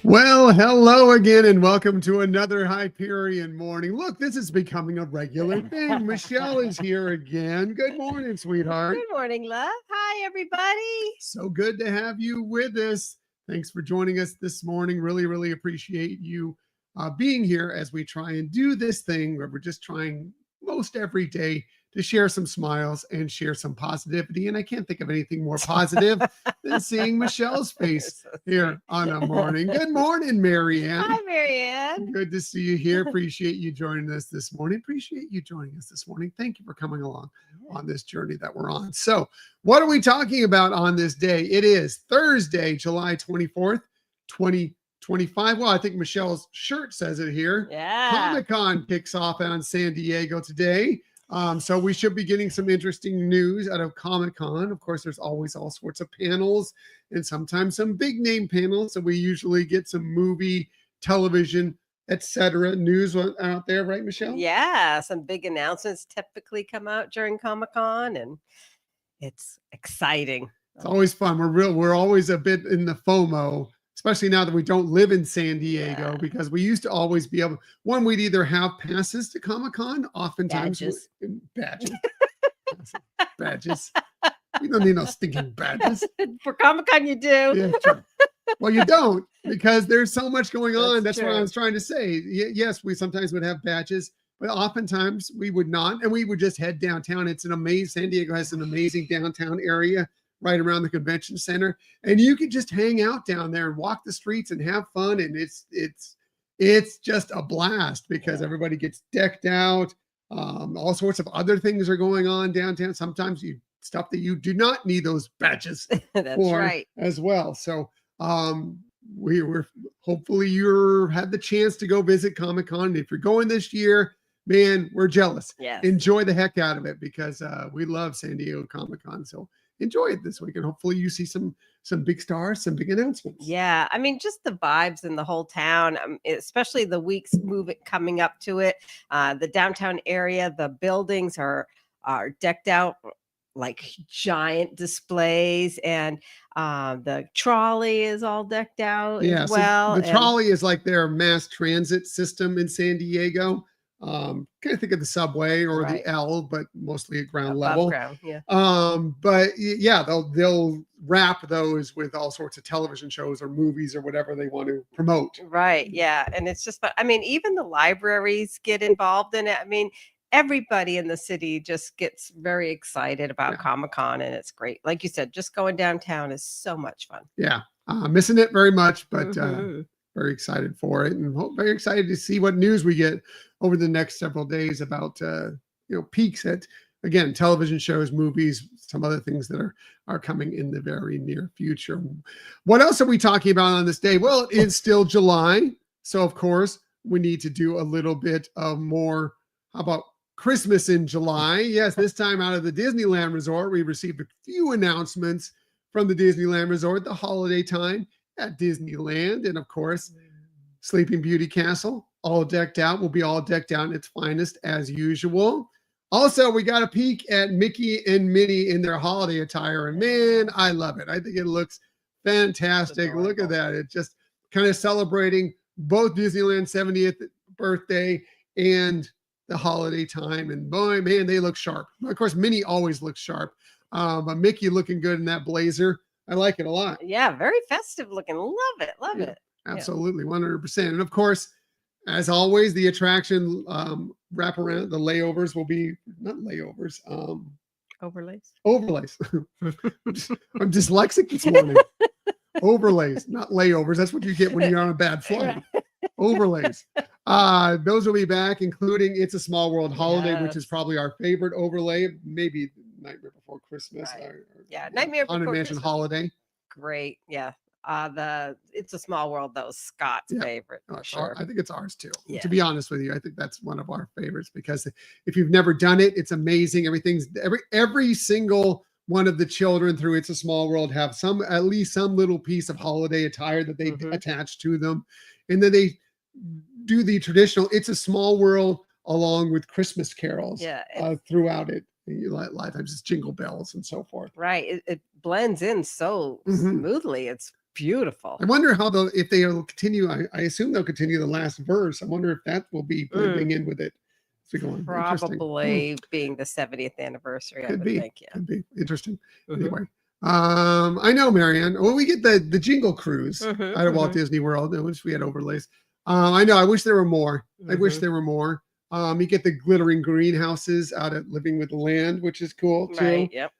Well, hello again, and welcome to another Hyperion morning. Look, this is becoming a regular thing. Michelle is here again. Good morning, sweetheart. Good morning, love. Hi, everybody. So good to have you with us. Thanks for joining us this morning. Really appreciate you being here as we try and do this thing where we're just trying most every day to share some smiles and share some positivity. And I can't think of anything more positive than seeing Michelle's face here on a morning. Good morning, Marianne. Hi, Marianne. Good to see you here. Appreciate you joining us this morning. Thank you for coming along on this journey that we're on. So, what are we talking about on this day? It is Thursday, July 24th, 2025. Well, I think Michelle's shirt says it here. Yeah. Comic-Con kicks off out in San Diego today. So we should be getting some interesting news out of Comic-Con. Of course, there's always all sorts of panels and sometimes some big name panels. So we usually get some movie, television, etc. news out there, right, Michelle? Yeah, some big announcements typically come out during Comic-Con, and it's exciting. It's always fun. We're always a bit in the FOMO, especially now that we don't live in San Diego, because we used to always be able, we'd either have passes to Comic-Con, oftentimes badges. We don't need no stinking badges. For Comic-Con, you do. Yeah, sure. Well, you don't, because there's so much going on. That's what I was trying to say. Yes, we sometimes would have badges, but oftentimes we would not, and we would just head downtown. San Diego has an amazing downtown area right around the convention center, and you could just hang out down there and walk the streets and have fun, and it's just a blast because everybody gets decked out. All sorts of other things are going on downtown. Sometimes stuff that you do not need those badges for as well. So we're hopefully you had the chance to go visit Comic-Con. If you're going this year, man, we're jealous. Yes. Enjoy the heck out of it, because we love San Diego Comic-Con. So enjoy it this week, and hopefully you see some big stars, some big announcements. Yeah, I mean, just the vibes in the whole town, especially the weeks coming up to it. The downtown area, the buildings are decked out like giant displays, and the trolley is all decked out as well. So the trolley is like their mass transit system in San Diego. Kind of think of the subway or the L, but mostly at ground level. But yeah, they'll wrap those with all sorts of television shows or movies or whatever they want to promote. Right. Yeah. And it's just, I mean, even the libraries get involved in it. I mean, everybody in the city just gets very excited about Comic-Con, and it's great. Like you said, just going downtown is so much fun. Yeah. Missing it very much, but very excited for it, and very excited to see what news we get over the next several days about peeks at, again, television shows, movies, some other things that are coming in the very near future. What else are we talking about on this day? Well, it's still July, so of course we need to do a little bit of more. How about Christmas in July? Yes, this time out of the Disneyland Resort, we received a few announcements from the Disneyland Resort, the holiday time at Disneyland, and of course, Sleeping Beauty Castle, all decked out, will be all decked out in its finest as usual. Also, we got a peek at Mickey and Minnie in their holiday attire, and man, I love it. I think it looks fantastic. Look at that. It's just kind of celebrating both Disneyland's 70th birthday and the holiday time, and boy, man, they look sharp. Of course, Minnie always looks sharp, but Mickey looking good in that blazer. I like it a lot. Yeah, very festive looking. Love it. Absolutely, 100%. And of course, as always, the attraction wraparound, the layovers will be not layovers, overlays. I'm dyslexic this morning. Overlays, not layovers. That's what you get when you're on a bad flight. Overlays. Those will be back, including It's a Small World Holiday, which is probably our favorite overlay. Maybe Nightmare Before Christmas. Nightmare Before Christmas Holiday. Great. Yeah. The It's a Small World, though, Scott's favorite. For sure. I think it's ours too. Yeah. To be honest with you, I think that's one of our favorites, because if you've never done it, it's amazing. Every single one of the children through It's a Small World have at least some little piece of holiday attire that they attach to them. And then they do the traditional It's a Small World along with Christmas carols throughout it. A lot of times it's jingle bells and so forth. Right. It blends in so smoothly. It's beautiful. I wonder how if they'll continue. I assume they'll continue the last verse. I wonder if that will be blending in with it as we go on. Probably being the 70th anniversary, I would think. Yeah. Could be interesting. Anyway, I know, Marianne. Well, we get the Jingle Cruise out of Walt Disney World. I wish we had overlays. I know. I wish there were more. I wish there were more. You get the glittering greenhouses out at Living with the Land, which is cool too. Right. Yep.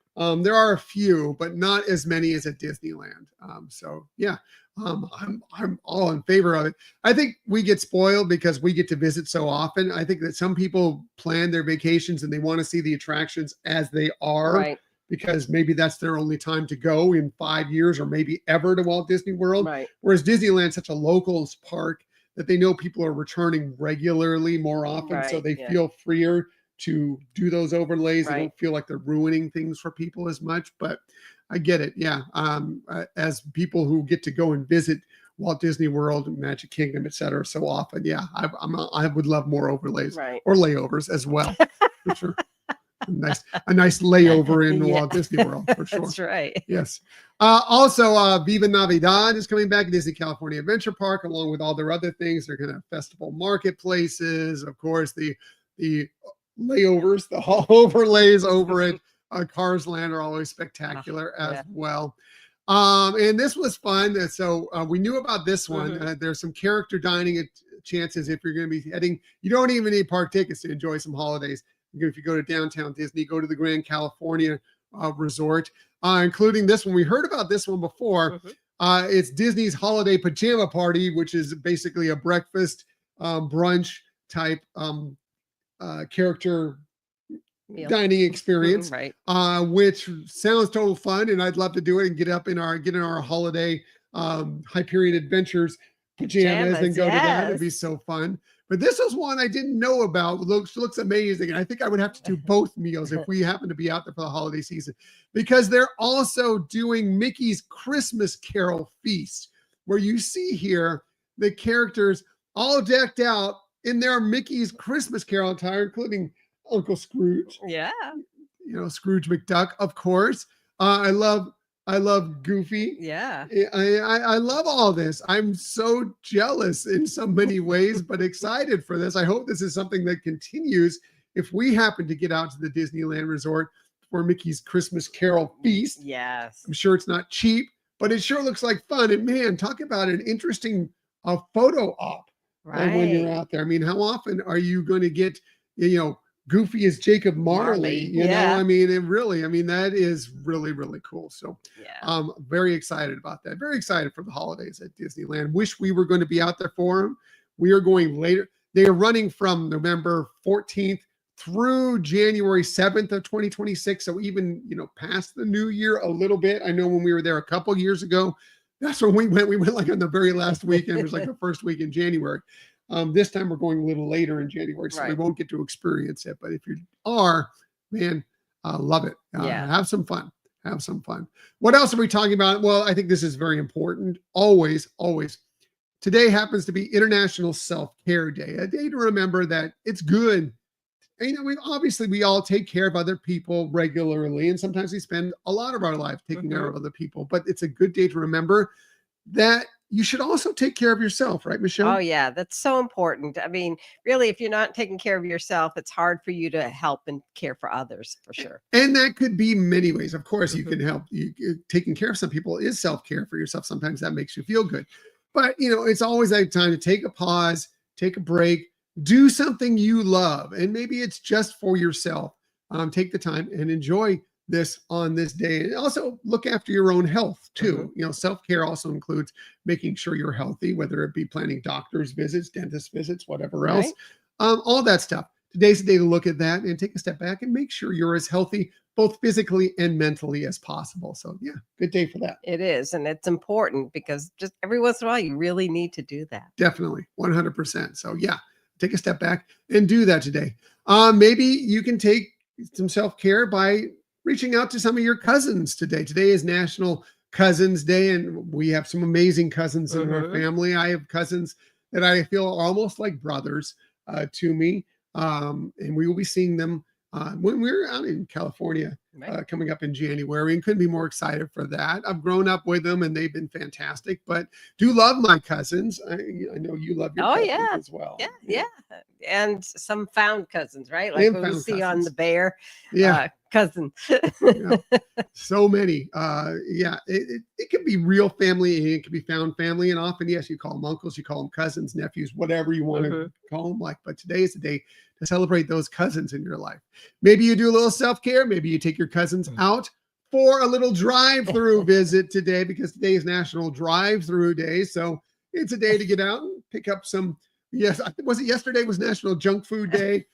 There are a few, but not as many as at Disneyland. So yeah, I'm all in favor of it. I think we get spoiled because we get to visit so often. I think that some people plan their vacations and they want to see the attractions as they are, Right. because maybe that's their only time to go in 5 years or maybe ever to Walt Disney World. Right. Whereas Disneyland's such a locals park that they know people are returning regularly more often, so they feel freer to do those overlays. They don't feel like they're ruining things for people as much, but I get it. Yeah. As people who get to go and visit Walt Disney World, Magic Kingdom, etc., so often, yeah, I would love more overlays or layovers as well, for sure. A nice layover in Walt Disney World, for sure. That's right. Yes. Also, Viva Navidad is coming back at Disney California Adventure Park, along with all their other things. They're going to have festival marketplaces, of course, the layovers, the overlays over at Cars Land are always spectacular as well. And this was fun. So we knew about this one. There's some character dining chances if you're going to be heading. You don't even need park tickets to enjoy some holidays. If you go to downtown Disney, go to the Grand California Resort, including this one. We heard about this one before. It's Disney's Holiday Pajama Party, which is basically a breakfast brunch type character dining experience, which sounds total fun, and I'd love to do it and get in our holiday Hyperion Adventures pajamas and go to that. It'd be so fun. But this was one I didn't know about. Looks amazing. And I think I would have to do both meals if we happen to be out there for the holiday season, because they're also doing Mickey's Christmas Carol Feast, where you see here the characters all decked out in their Mickey's Christmas Carol attire, including Uncle Scrooge. Yeah. Scrooge McDuck, of course. I love Goofy. Yeah. I love all this. I'm so jealous in so many ways, but excited for this. I hope this is something that continues if we happen to get out to the Disneyland Resort for Mickey's Christmas Carol Feast. Yes. I'm sure it's not cheap, but it sure looks like fun. And man, talk about an interesting photo op when you're out there. I mean, how often are you going to get, Goofy is Jacob Marley, you know, I mean, that is really, really cool. So I'm very excited about that. Very excited for the holidays at Disneyland. Wish we were going to be out there for them. We are going later. They are running from November 14th through January 7th of 2026. So even, past the new year a little bit. I know when we were there a couple years ago, that's when we went like on the very last weekend. It was like the first week in January. This time we're going a little later in January, so we won't get to experience it. But if you are, man, love it. Have some fun. Have some fun. What else are we talking about? Well, I think this is very important. Always. Today happens to be International Self-Care Day, a day to remember that it's good. We all take care of other people regularly, and sometimes we spend a lot of our life taking care of other people. But it's a good day to remember that you should also take care of yourself, right, Michelle? Oh, yeah. That's so important. I mean, really, if you're not taking care of yourself, it's hard for you to help and care for others, for sure. And that could be many ways. Of course, you can help. Taking care of some people is self-care for yourself. Sometimes that makes you feel good. But, it's always a time to take a pause, take a break, do something you love. And maybe it's just for yourself. Take the time and enjoy this on this day, and also look after your own health too. Self-care also includes making sure you're healthy, whether it be planning doctor's visits, dentist visits, whatever else, all that stuff. Today's the day to look at that and take a step back and make sure you're as healthy, both physically and mentally, as possible. So yeah, good day for that. It is. And it's important because just every once in a while, you really need to do that. Definitely. 100%. So yeah, take a step back and do that today. Maybe you can take some self-care by reaching out to some of your cousins today. Today is National Cousins Day, and we have some amazing cousins in our family. I have cousins that I feel are almost like brothers to me, and we will be seeing them when we're out in California Right. coming up in January, and couldn't be more excited for that. I've grown up with them and they've been fantastic, but do love my cousins. I know you love your Oh cousins yeah. as well. Yeah. And some found cousins, right? Like And what we found see on the cousins. bear Yeah. cousin. Yeah. So many. It can be real family and it can be found family. And often, yes, you call them uncles, you call them cousins, nephews, whatever you want to call them. But today is the day to celebrate those cousins in your life. Maybe you do a little self-care. Maybe you take your cousins out for a little drive-through visit today, because today is National Drive-Through Day. So it's a day to get out and pick up some. Yes, was it yesterday was National Junk Food Day?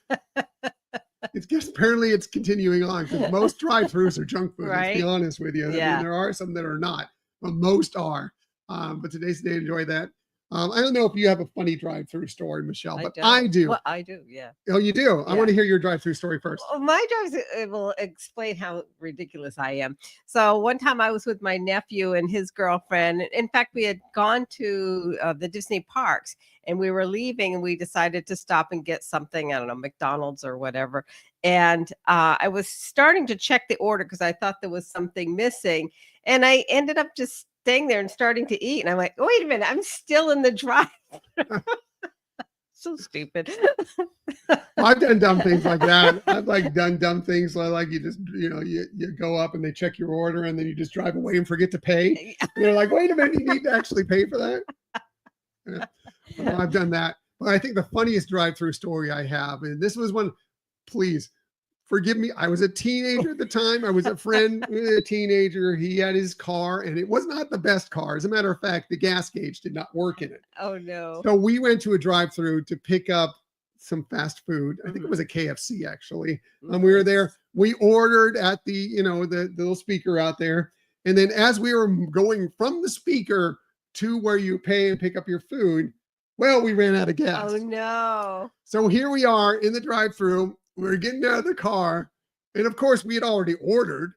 It's just apparently it's continuing on, because most drive-throughs are junk food. Let's be Right. honest with you. I mean, Yeah. there are some that are not, but most are. But today's the day to enjoy that. I don't know if you have a funny drive-through story, Michelle, but I do. Well, I do. Yeah. Oh, you do? I want Yeah. to hear your drive-through story first. Well, my drives will explain how ridiculous I am. So one time I was with my nephew and his girlfriend. In fact, we had gone to the Disney parks and we were leaving and we decided to stop and get something, I don't know, McDonald's or whatever. And I was starting to check the order because I thought there was something missing. And I ended up just staying there and starting to eat. And I'm like, wait a minute, I'm still in the drive. So stupid. I've done dumb things like that. I've done dumb things like you just, you go up and they check your order and then you just drive away and forget to pay. And they're like, wait a minute, you need to actually pay for that. Yeah. Well, I've done that. But I think the funniest drive-through story I have, and this was one, please forgive me. I was a teenager at the time. I was a friend with a teenager. He had his car and it was not the best car. As a matter of fact, the gas gauge did not work in it. Oh no. So we went to a drive-through to pick up some fast food. I think it was a KFC actually. We were there. We ordered at the little speaker out there. And then as we were going from the speaker to where you pay and pick up your food, well, we ran out of gas. Oh no. So here we are in the drive-through. We're getting out of the car. And of course, we had already ordered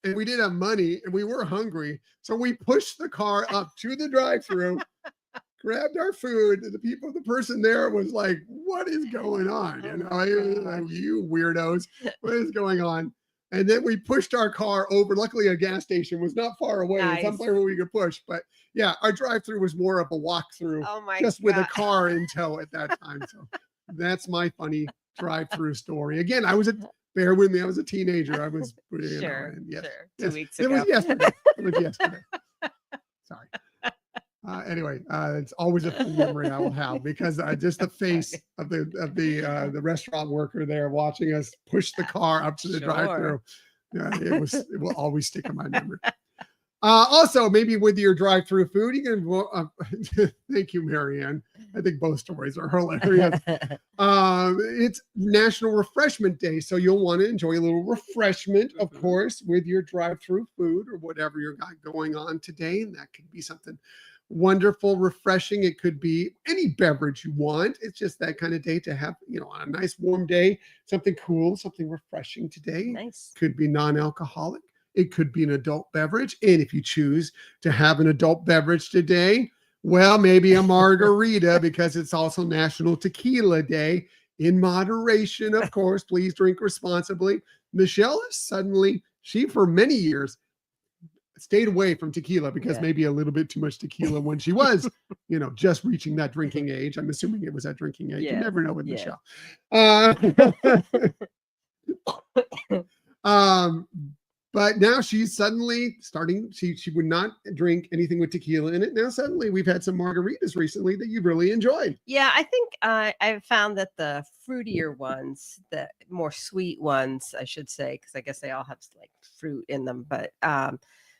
and we didn't have money and we were hungry. So we pushed the car up to the drive-through, grabbed our food. And the person there was like, what is going on? You weirdos, what is going on? And then we pushed our car over. Luckily, a gas station was not far away. Nice. Somewhere where we could push. But yeah, our drive-through was more of a walk-through, just with a car in tow at that time. So that's my funny drive-through story. Again, bear with me. I was a teenager. I was, sure. 2 weeks ago. It was yesterday. Sorry. Anyway, it's always a fun memory I will have, because just the face of the restaurant worker there watching us push the car up to the drive-through. It will always stick in my memory. Also, maybe with your drive-through food, you can. Thank you, Marianne. I think both stories are hilarious. It's National Refreshment Day, so you'll want to enjoy a little refreshment, of course, with your drive-through food or whatever you got going on today, and that could be something wonderful, refreshing. It could be any beverage you want. It's just that kind of day to have, on a nice warm day, something cool, something refreshing today. Nice. Could be non-alcoholic. It could be an adult beverage. And if you choose to have an adult beverage today, well, maybe a margarita, because it's also National Tequila Day. In moderation, of course. Please drink responsibly. Michelle is she for many years stayed away from tequila because maybe a little bit too much tequila when she was, just reaching that drinking age. I'm assuming it was that drinking age. You never know with Michelle. But now she's suddenly starting, she would not drink anything with tequila in it. Now suddenly we've had some margaritas recently that you've really enjoyed. Yeah, I think I've found that the fruitier ones, the more sweet ones, I should say, because I guess they all have like fruit in them, but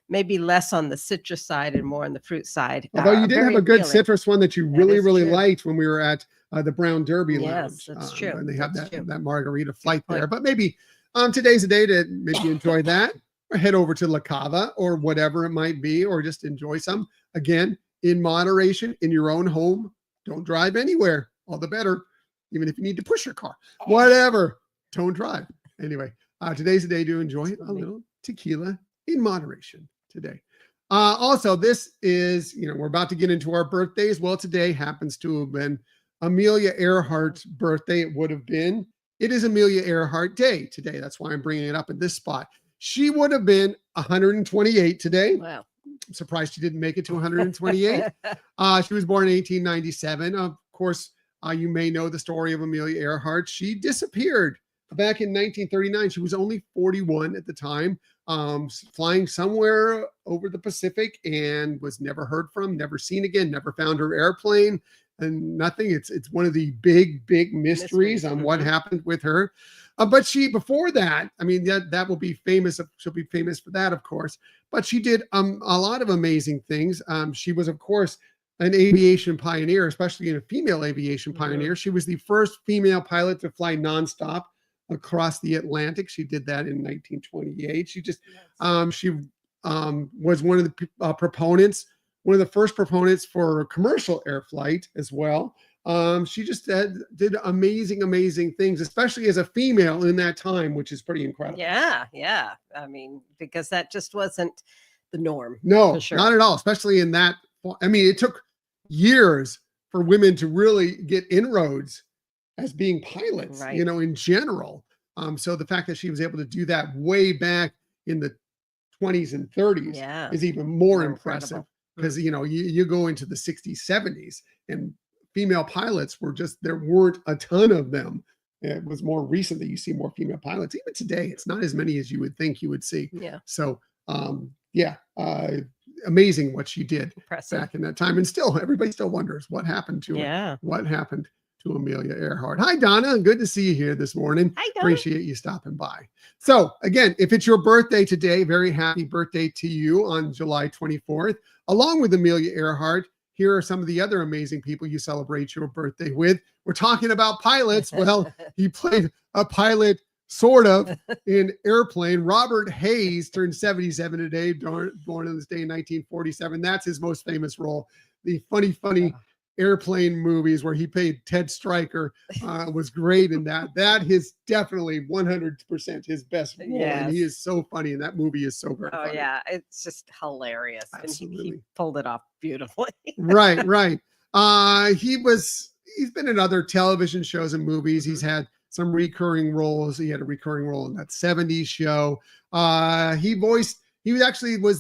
maybe less on the citrus side and more on the fruit side. Although you did have a good citrus one that you really liked when we were at the Brown Derby Lounge. Yes, that's true. And they have that margarita flight there. But maybe today's a day to maybe enjoy that, or head over to La Cava or whatever it might be, or just enjoy some. Again, in moderation, in your own home. Don't drive anywhere. All the better. Even if you need to push your car. Whatever. Don't drive. Anyway, today's the day to enjoy a little tequila in moderation today. Also, this is, we're about to get into our birthdays. Well, today happens to have been Amelia Earhart's birthday. It would have been. It is Amelia Earhart Day today. That's why I'm bringing it up in this spot. She would have been 128 today. Wow. I'm surprised she didn't make it to 128. She was born in 1897. Of course, you may know the story of Amelia Earhart. She disappeared back in 1939. She was only 41 at the time, flying somewhere over the Pacific, and was never heard from, never seen again, never found her airplane, and nothing. It's one of the big mysteries on what happened with her. But before that, I mean, that will be famous. She'll be famous for that, of course. But she did a lot of amazing things. She was, of course, an aviation pioneer, especially a female aviation pioneer. She was the first female pilot to fly nonstop across the Atlantic. She did that in 1928. She was one of the proponents, one of the first proponents for commercial air flight as well. She just did amazing things, especially as a female in that time, which is pretty incredible. Yeah. I mean, because that just wasn't the norm. No, not at all, especially in that. I mean, it took years for women to really get inroads as being pilots, in general. So the fact that she was able to do that way back in the 20s and 30s is even more impressive, because, you go into the 60s, 70s, and female pilots there weren't a ton of them. It was more recent that you see more female pilots. Even today, it's not as many as you would think you would see. Yeah. So, amazing what she did back in that time. And still, everybody still wonders what happened to her. What happened to Amelia Earhart. Hi, Donna. Good to see you here this morning. Hi, Donna. Appreciate you stopping by. So again, if it's your birthday today, very happy birthday to you on July 24th. Along with Amelia Earhart, here are some of the other amazing people you celebrate your birthday with. We're talking about pilots. Well, he played a pilot, sort of, in Airplane. Robert Hayes turned 77 today, born on this day in 1947. That's his most famous role. The funny Airplane movies where he played Ted Stryker was great in that. That is definitely 100% his best role. Yes. And he is so funny, and that movie is so very funny. Yeah, it's just hilarious. Absolutely. And he pulled it off beautifully. Right. He's been in other television shows and movies. He's had some recurring roles. He had a recurring role in that 70s show. He was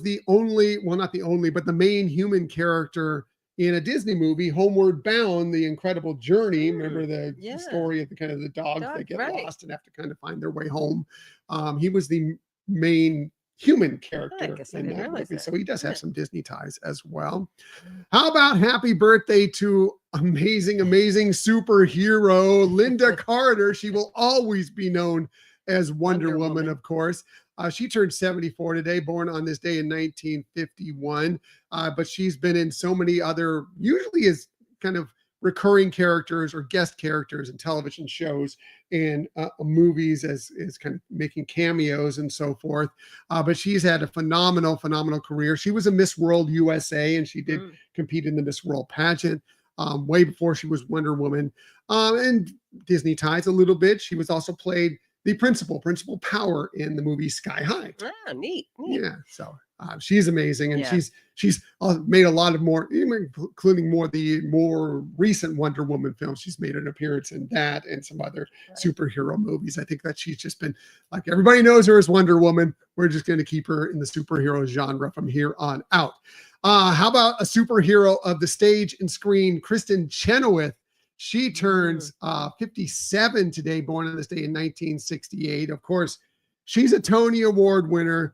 the only, well, not the only, but the main human character in a Disney movie, Homeward Bound, The Incredible Journey. Remember the story of the dogs that get lost and have to kind of find their way home. He was the main human character in that movie. So he does have some Disney ties as well. How about happy birthday to amazing superhero Linda Carter. She will always be known as Wonder Woman, of course. She turned 74 today, born on this day in 1951. But she's been in so many other, usually as kind of recurring characters or guest characters in television shows and movies as kind of making cameos and so forth. But she's had a phenomenal career. She was a Miss World USA, and she did compete in the Miss World pageant way before she was Wonder Woman. And Disney ties a little bit. She was also played the Principal Power in the movie Sky High. Neat. Yeah, so she's amazing, and she's made a lot of more, including the more recent Wonder Woman films. She's made an appearance in that and some other superhero movies. I think that she's just been, like, everybody knows her as Wonder Woman. We're just going to keep her in the superhero genre from here on out. How about a superhero of the stage and screen, Kristen Chenoweth? She turns 57 today, born on this day in 1968. Of course, she's a Tony Award winner.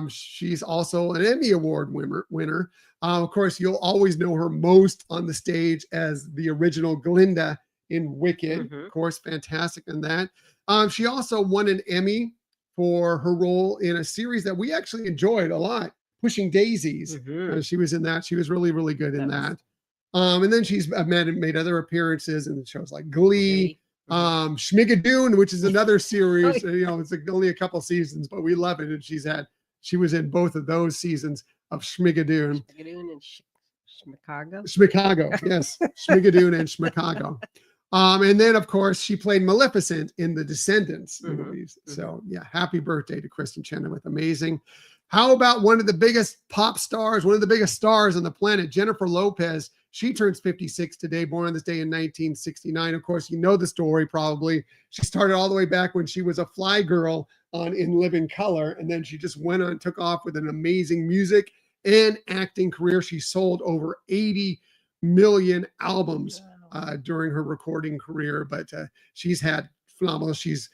She's also an Emmy Award winner. Of course, you'll always know her most on the stage as the original Glinda in Wicked. Of course, fantastic in that. She also won an Emmy for her role in a series that we actually enjoyed a lot, Pushing Daisies. She was in that. She was really good in that. And then she's made other appearances in shows like Glee, Schmigadoon, which is another series. It's like only a couple seasons, but we love it. And she was in both of those seasons of Schmigadoon. Schmigadoon and Chicago. Chicago, yes, Schmigadoon and Chicago. And then, of course, she played Maleficent in the Descendants movies. So, happy birthday to Kristen Chenoweth. Amazing. How about one of the biggest pop stars, one of the biggest stars on the planet, Jennifer Lopez? She turns 56 today, born on this day in 1969. Of course, you know the story probably. She started all the way back when she was a fly girl on In Living Color. And then she just went on, took off with an amazing music and acting career. She sold over 80 million albums during her recording career, but she's had phenomenal. She's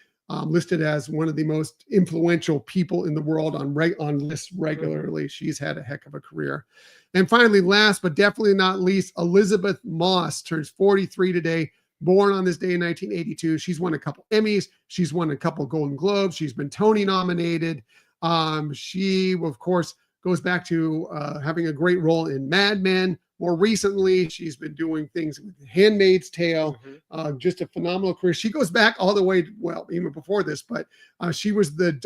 listed as one of the most influential people in the world on lists regularly. She's had a heck of a career. And finally, last but definitely not least, Elizabeth Moss turns 43 today. Born on this day in 1982. She's won a couple Emmys. She's won a couple Golden Globes. She's been Tony nominated. She, of course, goes back to having a great role in Mad Men. More recently, she's been doing things with Handmaid's Tale. Just a phenomenal career. She goes back all the way, well, even before this, but she was the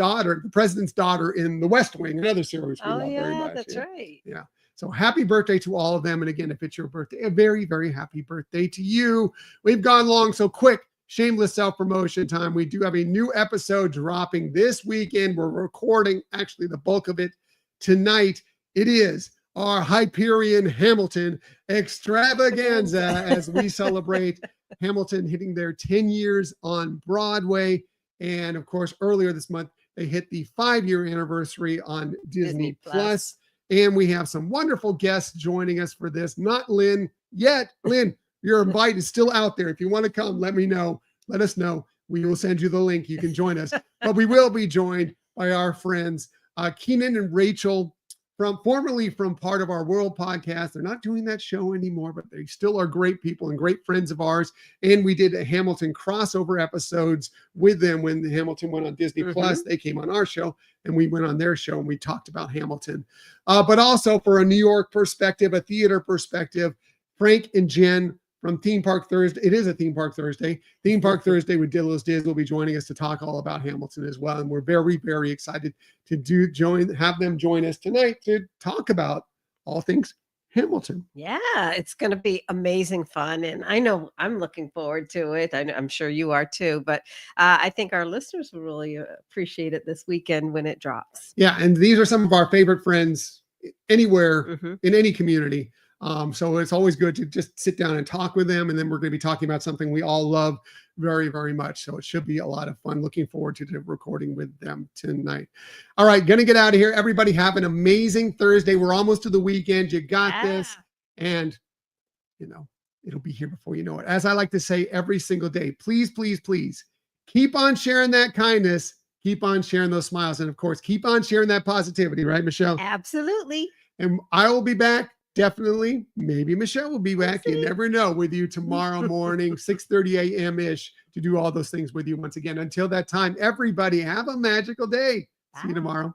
president's daughter in The West Wing, another series we love very much. That's right. Yeah. So happy birthday to all of them. And again, if it's your birthday, a very, very happy birthday to you. We've gone long, so quick, shameless self-promotion time. We do have a new episode dropping this weekend. We're recording actually the bulk of it tonight. It is our Hyperion Hamilton extravaganza as we celebrate Hamilton hitting their 10 years on Broadway. And of course, earlier this month, they hit the 5-year anniversary on Disney Plus. And we have some wonderful guests joining us for this. Not Lynn yet. Lynn, your invite is still out there. If you want to come, let me know. Let us know. We will send you the link. You can join us. But we will be joined by our friends, Keenan and Rachel, formerly from Part of Our World podcast. They're not doing that show anymore, but they still are great people and great friends of ours. And we did a Hamilton crossover episodes with them when Hamilton went on Disney Plus. They came on our show and we went on their show and we talked about Hamilton. But also for a New York perspective, a theater perspective, Frank and Jen from Theme Park Thursday. It is a Theme Park Thursday. Theme Park Thursday with Diddler's Diz will be joining us to talk all about Hamilton as well. And we're very, very excited to have them join us tonight to talk about all things Hamilton. Yeah, it's going to be amazing fun. And I know I'm looking forward to it. I'm sure you are too. But I think our listeners will really appreciate it this weekend when it drops. Yeah. And these are some of our favorite friends anywhere in any community. So it's always good to just sit down and talk with them. And then we're going to be talking about something we all love very, very much. So it should be a lot of fun. Looking forward to recording with them tonight. All right. Going to get out of here. Everybody have an amazing Thursday. We're almost to the weekend. You got this. And, it'll be here before you know it. As I like to say every single day, please, please, please keep on sharing that kindness. Keep on sharing those smiles. And of course, keep on sharing that positivity. Right, Michelle? Absolutely. And I will be back. Definitely. Maybe Michelle will be back. You never know, with you tomorrow morning, 6:30 a.m. ish, to do all those things with you once again. Until that time, everybody have a magical day. See you tomorrow.